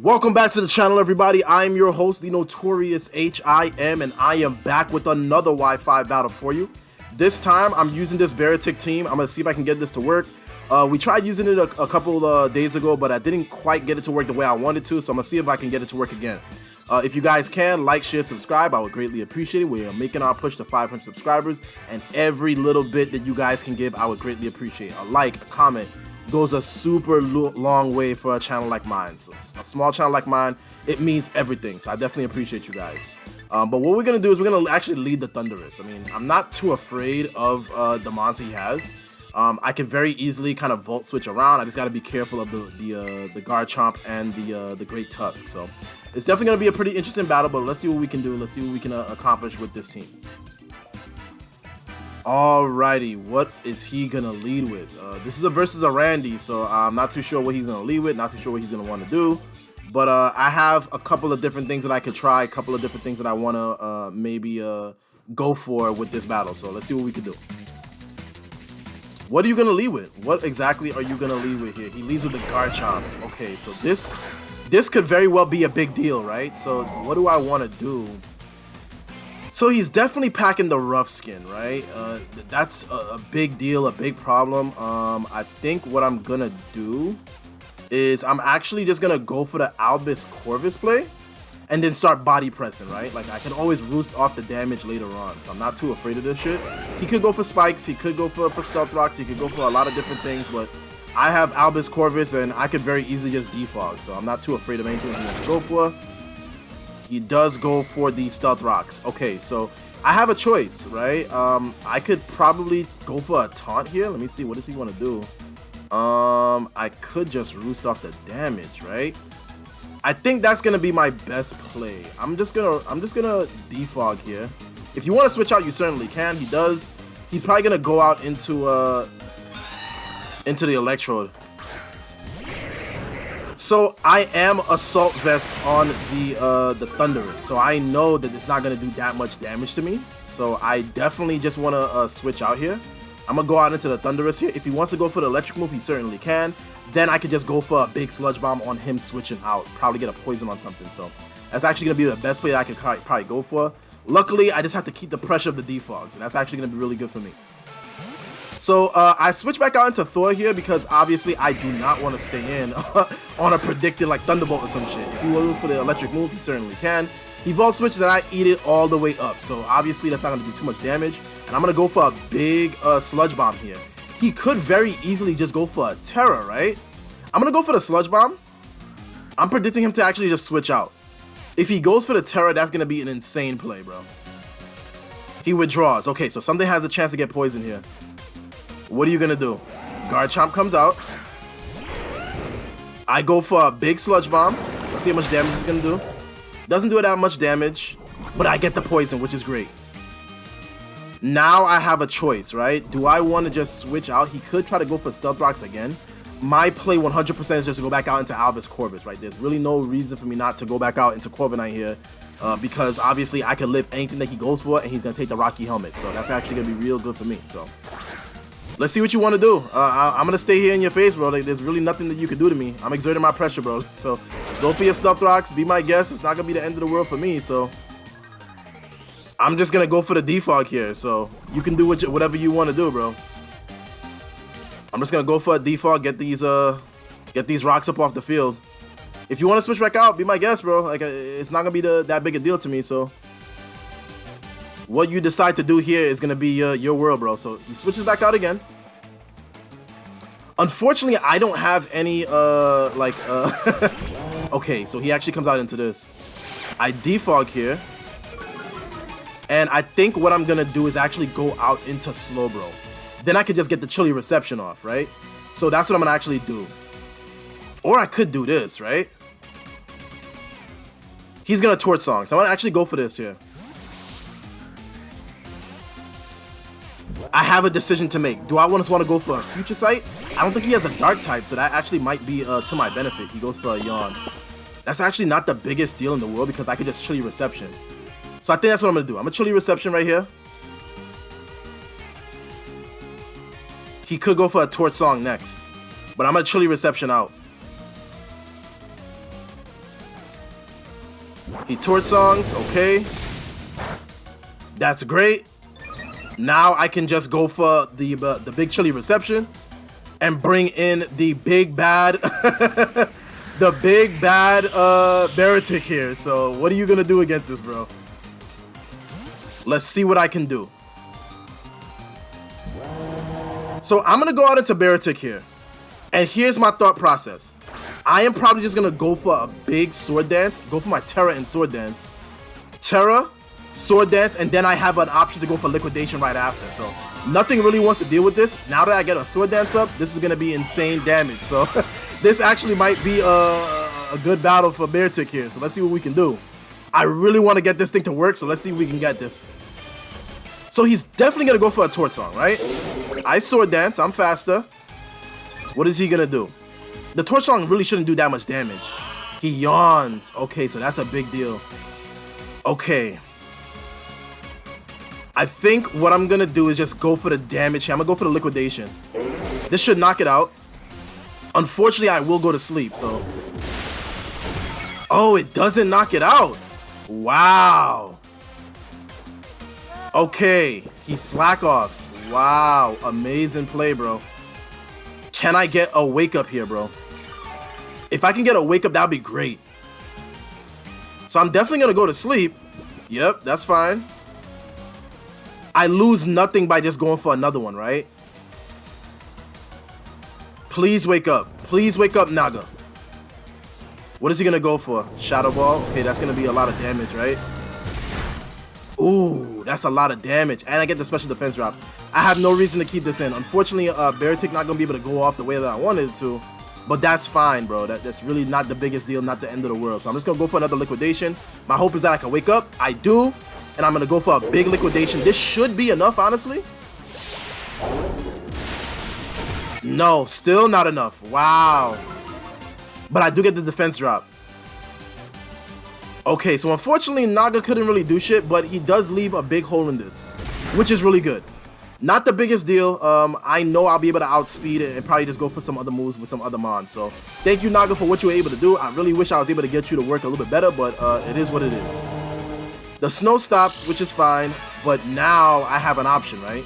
Welcome back to the channel, everybody. I'm your host, the notorious H.I.M, and I am back with another Wi-Fi battle for you. This time, I'm using this Beartic team. I'm gonna see if I can get this to work. We tried using it a couple days ago, but I didn't quite get it to work the way I wanted to, so I'm gonna see if I can get it to work again. If you guys can, like, share, subscribe, I would greatly appreciate it. We are making our push to 500 subscribers, and every little bit that you guys can give, I would greatly appreciate. A like, a comment, goes a super long way for a channel like mine. So a small channel like mine, it means everything. So I definitely appreciate you guys. But what we're gonna do is we're gonna actually lead the Thunderous. I mean, I'm not too afraid of the mons he has. I can very easily kind of volt switch around. I just gotta be careful of the Garchomp and the Great Tusk. So it's definitely gonna be a pretty interesting battle. But let's see what we can do. Let's see what we can accomplish with this team. Alrighty, what is he gonna lead with? This is a versus a Randy, so I'm not too sure what he's gonna lead with, not too sure what he's gonna want to do. But I have a couple of different things that I could try, a couple of different things that I want to maybe go for with this battle. So let's see what we can do. What are you gonna lead with? What exactly are you gonna lead with here? He leads with the Garchomp. Okay, so this could very well be a big deal, right? So what do I want to do? So he's definitely packing the rough skin, right? That's a big deal, a big problem. I think what I'm gonna do is I'm actually just gonna go for the Albus Corvus play and then start body pressing, right? Like I can always roost off the damage later on, so I'm not too afraid of this shit. He could go for spikes, he could go for stealth rocks, he could go for a lot of different things, but I have Albus Corvus and I could very easily just defog, so I'm not too afraid of anything he wants to go for. He does go for the stealth rocks. Okay, so I have a choice, right? I could probably go for a taunt here. Let me see, what does he want to do? I could just roost off the damage, right? I think that's gonna be my best play. I'm just gonna defog here. If you want to switch out, you certainly can. He does. He's probably gonna go out into the Electrode. So I am Assault Vest on the Thunderous, so I know that it's not gonna do that much damage to me. So I definitely just want to switch out here. I'm gonna go out into the Thunderous here. If he wants to go for the electric move, he certainly can. Then I could just go for a big Sludge Bomb on him switching out. Probably get a poison on something. So that's actually gonna be the best play that I could probably go for. Luckily, I just have to keep the pressure of the defogs, and that's actually gonna be really good for me. So I switch back out into Thor here because obviously I do not want to stay in on a predicted like Thunderbolt or some shit. If he goes for the electric move, he certainly can. He volt switches and I eat it all the way up. So obviously that's not going to do too much damage. And I'm going to go for a big Sludge Bomb here. He could very easily just go for a Terra, right? I'm going to go for the Sludge Bomb. I'm predicting him to actually just switch out. If he goes for the Terra, that's going to be an insane play, bro. He withdraws. Okay, so something has a chance to get poisoned here. What are you gonna do? Garchomp comes out. I go for a big Sludge Bomb. Let's see how much damage it's gonna do. Doesn't do that much damage, but I get the poison, which is great. Now I have a choice, right? Do I want to just switch out? He could try to go for Stealth Rocks again. My play 100% is just to go back out into Albus Corvus, right? There's really no reason for me not to go back out into Corviknight here. Because obviously I can live anything that he goes for, and he's gonna take the Rocky Helmet. So that's actually gonna be real good for me. So let's see what you want to do. I'm gonna stay here in your face, bro. Like, there's really nothing that you can do to me. I'm exerting my pressure, bro. So go for your Stealth Rocks. Be my guest. It's not gonna be the end of the world for me. So I'm just gonna go for the defog here. So you can do whatever you want to do, bro. I'm just gonna go for a defog. Get these rocks up off the field. If you want to switch back out, be my guest, bro. Like, it's not gonna be that big a deal to me. So what you decide to do here is gonna be your world, bro. So he switches back out again. Unfortunately, I don't have any okay, so he actually comes out into this. I defog here, and I think what I'm gonna do is actually go out into Slowbro. Then I could just get the chilly reception off, right? So that's what I'm gonna actually do. Or I could do this, right? He's gonna Torch Song, so I'm gonna actually go for this here. I have a decision to make. Do I want to go for a Future Sight? I don't think he has a Dark type, so that actually might be to my benefit. He goes for a Yawn. That's actually not the biggest deal in the world because I could just Chilly Reception. So I think that's what I'm going to do. I'm going to Chilly Reception right here. He could go for a Torch Song next, but I'm going to Chilly Reception out. He Torch Songs, okay. That's great. Now I can just go for the big chili reception and bring in the big bad, the big bad Beartic here. So what are you gonna do against this, bro? Let's see what I can do. So I'm gonna go out into Beartic here. And here's my thought process. I am probably just gonna go for a big sword dance, go for my Terra and sword dance. Terra, sword dance, and then I have an option to go for liquidation right after. So nothing really wants to deal with this. Now that I get a sword dance up, this is gonna be insane damage. So this actually might be a good battle for Beartic here. So let's see what we can do. I really want to get this thing to work, so let's see if we can get this. So he's definitely gonna go for a Torch Song, right? I sword dance, I'm faster. What is he gonna do? The Torch Song really shouldn't do that much damage. He yawns. Okay, so that's a big deal. Okay. I think what I'm gonna do is just go for the damage here. I'm gonna go for the liquidation. This should knock it out. Unfortunately, I will go to sleep, so. Oh, it doesn't knock it out. Wow. Okay, he slack offs. Wow, amazing play, bro. Can I get a wake up here, bro? If I can get a wake up, that'd be great. So I'm definitely gonna go to sleep. Yep, that's fine. I lose nothing by just going for another one, right? Please wake up. Please wake up, Naga. What is he gonna go for? Shadow Ball? Okay, that's gonna be a lot of damage, right? Ooh, that's a lot of damage. And I get the special defense drop. I have no reason to keep this in. Unfortunately, Beartic not gonna be able to go off the way that I wanted it to. But that's fine, bro. That's really not the biggest deal, not the end of the world. So I'm just gonna go for another liquidation. My hope is that I can wake up. I do. And I'm gonna go for a big liquidation. This should be enough, honestly. No, still not enough. Wow. But I do get the defense drop. Okay, so unfortunately, Naga couldn't really do shit, but he does leave a big hole in this, which is really good. Not the biggest deal. I know I'll be able to outspeed it and probably just go for some other moves with some other mons. So thank you, Naga, for what you were able to do. I really wish I was able to get you to work a little bit better, but it is what it is. The snow stops, which is fine, but now I have an option, right?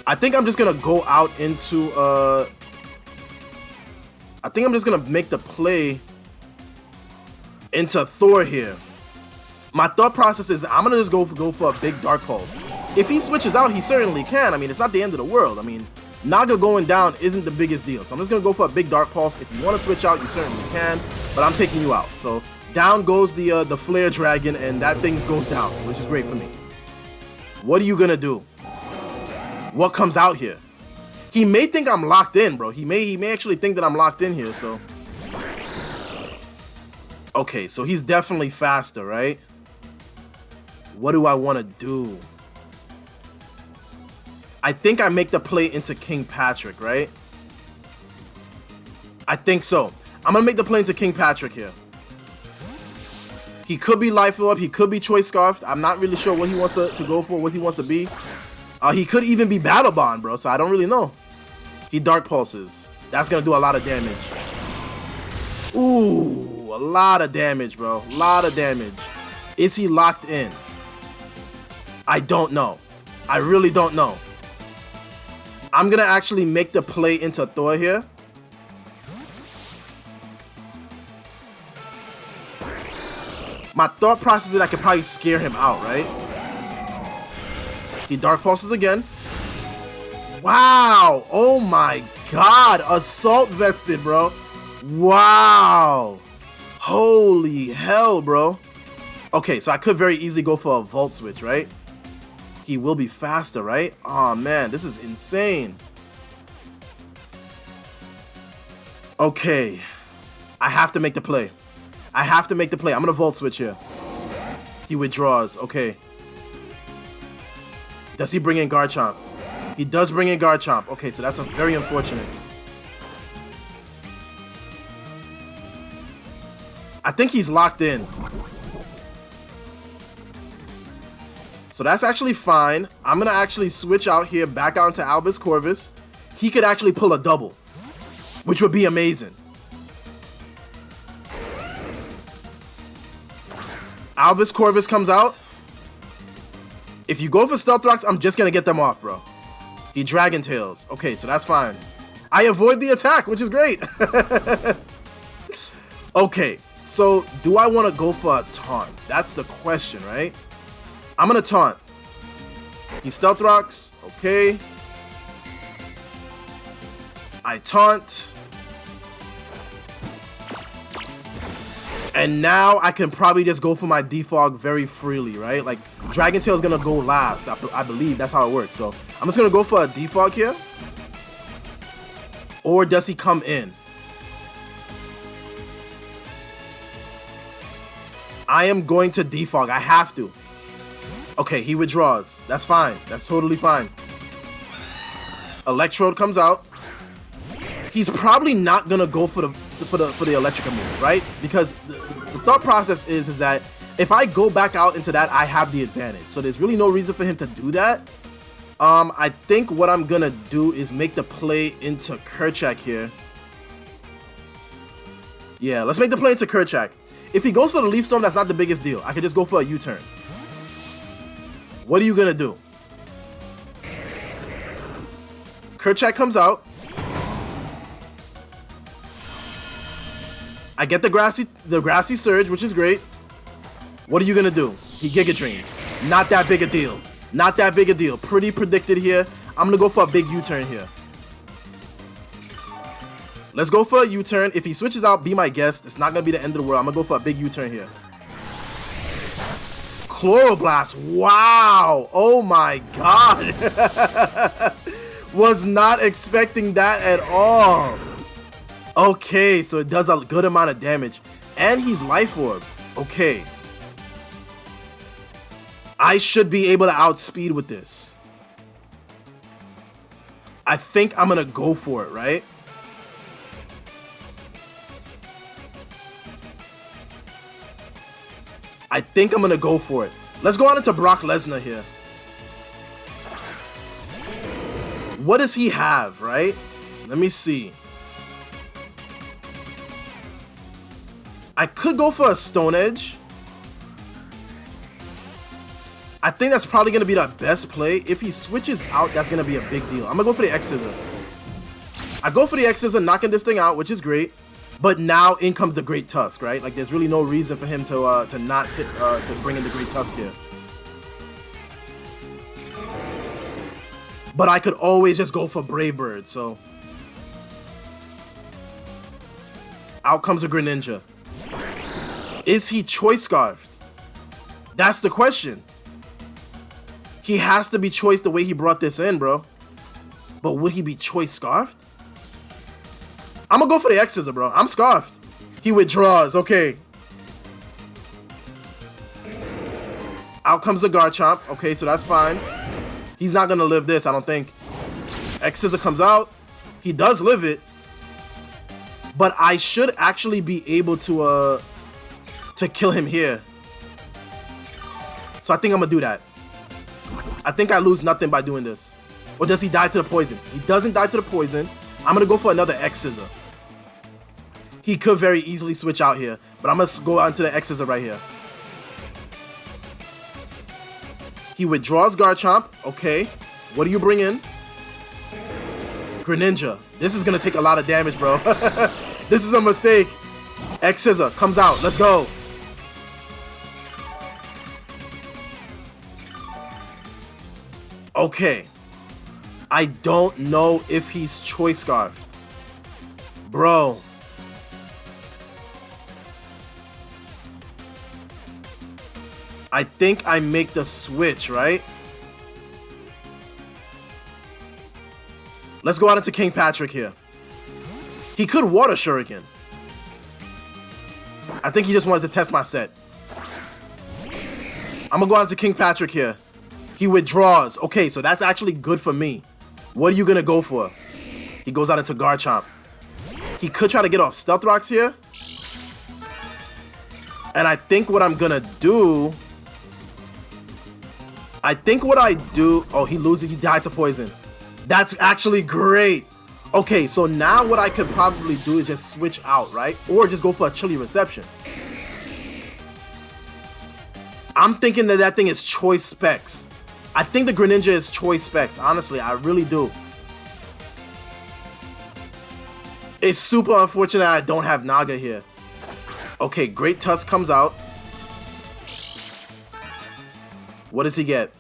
I think I'm just gonna go out into I think I'm just gonna make the play into Thor here. My thought process is I'm gonna just go for a big Dark Pulse. If he switches out, he certainly can. I mean, it's not the end of the world. I mean, Naga going down isn't the biggest deal. So I'm just gonna go for a big Dark Pulse. If you want to switch out, you certainly can, but I'm taking you out. So down goes the Flare Dragon, and that thing goes down, which is great for me. What are you gonna do? What comes out here? He may think I'm locked in, bro. He may actually think that I'm locked in here, so. Okay, so he's definitely faster, right? What do I want to do? I think I make the play into King Patrick, right? I think so. I'm gonna make the play into King Patrick here. He could be Life Up, he could be Choice Scarfed. I'm not really sure what he wants to go for, what he wants to be. He could even be Battle Bond, bro, so I don't really know. He Dark Pulses. That's gonna do a lot of damage. Ooh, a lot of damage, bro. A lot of damage. Is he locked in? I don't know. I really don't know. I'm gonna actually make the play into Thor here. My thought process is that I could probably scare him out, right? He Dark Pulses again. Wow! Oh my god! Assault Vested, bro. Wow! Holy hell, bro. Okay, so I could very easily go for a Volt Switch, right? He will be faster, right? Oh man, this is insane. Okay. I have to make the play. I have to make the play. I'm gonna Volt Switch here. He withdraws. Okay. Does he bring in Garchomp? He does bring in Garchomp. Okay, so that's very unfortunate. I think he's locked in. So that's actually fine. I'm gonna actually switch out here, back out into Albus Corvus. He could actually pull a double, which would be amazing. Alvis Corvus comes out. If you go for Stealth Rocks, I'm just gonna get them off, bro. He Dragon Tails. Okay, so that's fine. I avoid the attack, which is great. Okay, so do I want to go for a taunt? That's the question, right? I'm gonna taunt. He Stealth Rocks. Okay. I taunt. And now I can probably just go for my defog very freely, right? Like, Dragon Tail is gonna go last. I believe that's how it works. So I'm just gonna go for a defog here. Or does he come in? I am going to defog. I have to. Okay, he withdraws. That's fine. That's totally fine. Electrode comes out. He's probably not gonna go for the Electrica move, right? Because the thought process is that if I go back out into that, I have the advantage. So there's really no reason for him to do that. I think what I'm gonna do is make the play into Kerchak here. Yeah, let's make the play into Kerchak. If he goes for the Leaf Storm, that's not the biggest deal. I could just go for a U-turn. What are you gonna do? Kerchak comes out. I get the grassy surge, which is great. What are you gonna do? He Giga Drains. Not that big a deal. Not that big a deal. Pretty predicted here. I'm gonna go for a big U-turn here. Let's go for a U-turn. If he switches out, be my guest. It's not gonna be the end of the world. I'm gonna go for a big U-turn here. Chloroblast. Wow. Oh my god. Was not expecting that at all. Okay, so it does a good amount of damage. And he's Life Orb. Okay. I should be able to outspeed with this. I think I'm gonna go for it, right? I think I'm gonna go for it. Let's go on into Brock Lesnar here. What does he have, right? Let me see. I could go for a Stone Edge. I think that's probably going to be the best play. If he switches out, that's going to be a big deal. I'm going to go for the X-Scissor. I go for the X-Scissor, knocking this thing out, which is great. But now in comes the Great Tusk, right? Like, there's really no reason for him to bring in the Great Tusk here. But I could always just go for Brave Bird, so. Out comes a Greninja. Is he Choice Scarfed? That's the question. He has to be choiced the way he brought this in, bro. But would he be Choice Scarfed? I'm gonna go for the X-Scissor, bro. I'm Scarfed. He withdraws. Okay. Out comes the Garchomp. Okay, so that's fine. He's not gonna live this, I don't think. X-Scissor comes out. He does live it. But I should actually be able to kill him here. So I think I'm gonna do that. I think I lose nothing by doing this. Or does he die to the poison? He doesn't die to the poison. I'm gonna go for another X-Scissor. He could very easily switch out here, but I'm gonna go out into the X-Scissor right here. He withdraws Garchomp. Okay. What do you bring in? Greninja. This is gonna take a lot of damage, bro. This is a mistake. X-Scissor comes out. Let's go. Okay. I don't know if he's Choice Scarfed. Bro. I think I make the switch, right? Let's go out into King Patrick here. He could Water Shuriken. I think he just wanted to test my set. I'm gonna go out to King Patrick here. He withdraws. Okay, so that's actually good for me. What are you gonna go for? He goes out into Garchomp. He could try to get off Stealth Rocks here. And I think what I'm gonna do... Oh, he loses. He dies to poison. That's actually great. Okay, so now what I could probably do is just switch out, right? Or just go for a Chilly Reception. I'm thinking that that thing is choice specs. I think the Greninja is choice specs. Honestly, I really do. It's super unfortunate I don't have Naga here. Okay, Great Tusk comes out. What does he get?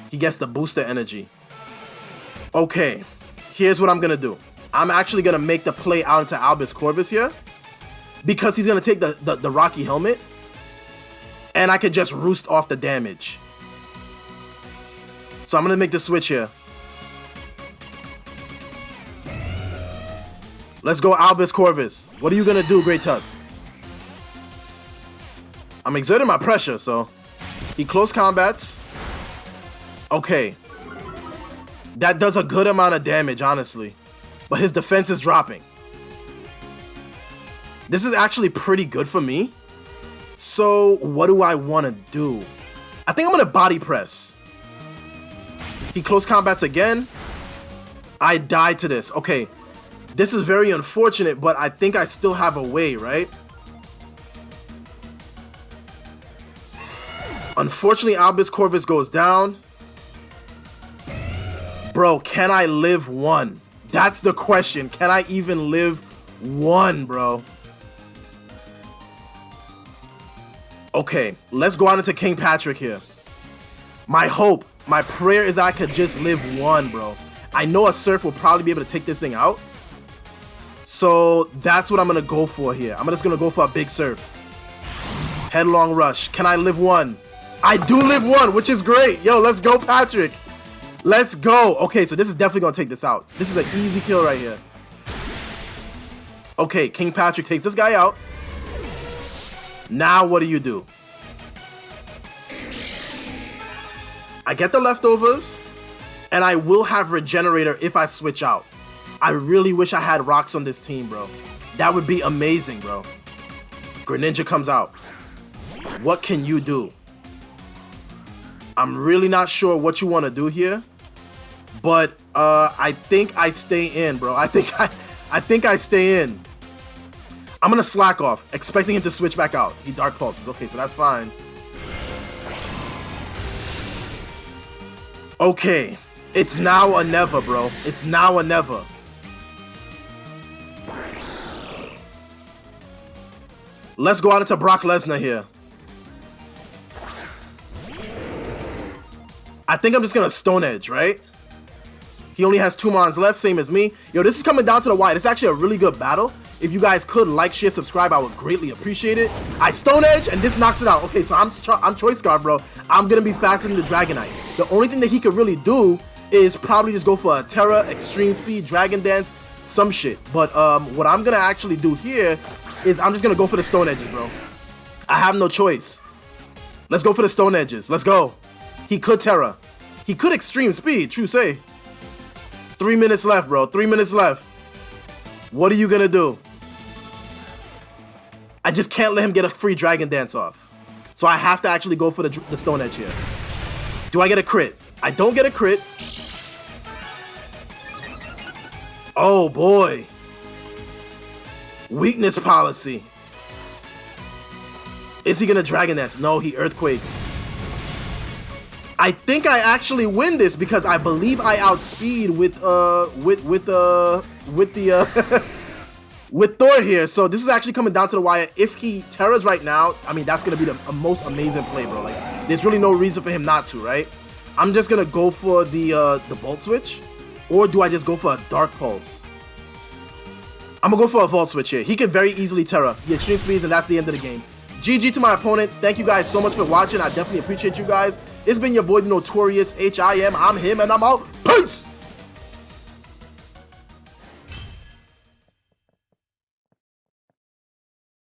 He gets the booster energy. Okay, here's what I'm gonna do. I'm actually gonna make the play out into Albus Corvus here, because he's gonna take the Rocky Helmet, and I could just roost off the damage. So I'm gonna make the switch here. Let's go Albus Corvus. What are you gonna do, Great Tusk? I'm exerting my pressure, so he close combats. Okay. That does a good amount of damage, honestly. But his defense is dropping. This is actually pretty good for me. So what do I want to do? I think I'm going to body press. He close combats again. I died to this. Okay. This is very unfortunate, but I think I still have a way, right? Unfortunately, Albus Corvus goes down. Bro, can I live one? That's the question. Can I even live one, bro? Okay, let's go out into King Patrick here. My hope, my prayer is I could just live one, bro. I know a Surf will probably be able to take this thing out. So that's what I'm going to go for here. I'm just going to go for a big Surf. Headlong Rush. Can I live one? I do live one, which is great. Yo, let's go, Patrick. Let's go. Okay, so this is definitely going to take this out. This is an easy kill right here. Okay, King Patrick takes this guy out. Now what do you do? I get the leftovers, and I will have Regenerator if I switch out. I really wish I had rocks on this team, bro. That would be amazing, bro. Greninja comes out. What can you do? I'm really not sure what you want to do here, but I think I stay in, bro. I think I stay in. I'm gonna slack off, expecting him to switch back out. He Dark Pulses. Okay, so that's fine. Okay, it's now or never, bro. It's now or never. Let's go out into Brock Lesnar here. I think I'm just gonna Stone Edge, right? He only has 2 mons left, same as me. Yo, this is coming down to the wire. This is actually a really good battle. If you guys could like, share, subscribe, I would greatly appreciate it. I Stone Edge, and this knocks it out. Okay, so I'm Choice Guard, bro. I'm gonna be faster than the Dragonite. The only thing that he could really do is probably just go for a Terra, Extreme Speed, Dragon Dance, some shit. But what I'm gonna actually do here is I'm just gonna go for the Stone Edges, bro. I have no choice. Let's go for the Stone Edges. Let's go. He could Terra. He could Extreme Speed, true say. 3 minutes left, bro. 3 minutes left. What are you gonna do? I just can't let him get a free Dragon Dance off. So I have to actually go for the Stone Edge here. Do I get a crit? I don't get a crit. Oh boy. Weakness policy. Is he gonna Dragon Dance? No, he Earthquakes. I think I actually win this because I believe I outspeed with with Thor here. So this is actually coming down to the wire. If he Terras right now, I mean, that's gonna be the most amazing play, bro. Like, there's really no reason for him not to, right? I'm just gonna go for the Volt Switch, or do I just go for a Dark Pulse? I'm gonna go for a Volt Switch here. He can very easily Terra the Extreme Speeds, and that's the end of the game. GG to my opponent. Thank you guys so much for watching. I definitely appreciate you guys. It's been your boy, the Notorious H.I.M. I'm him, and I'm out. Peace!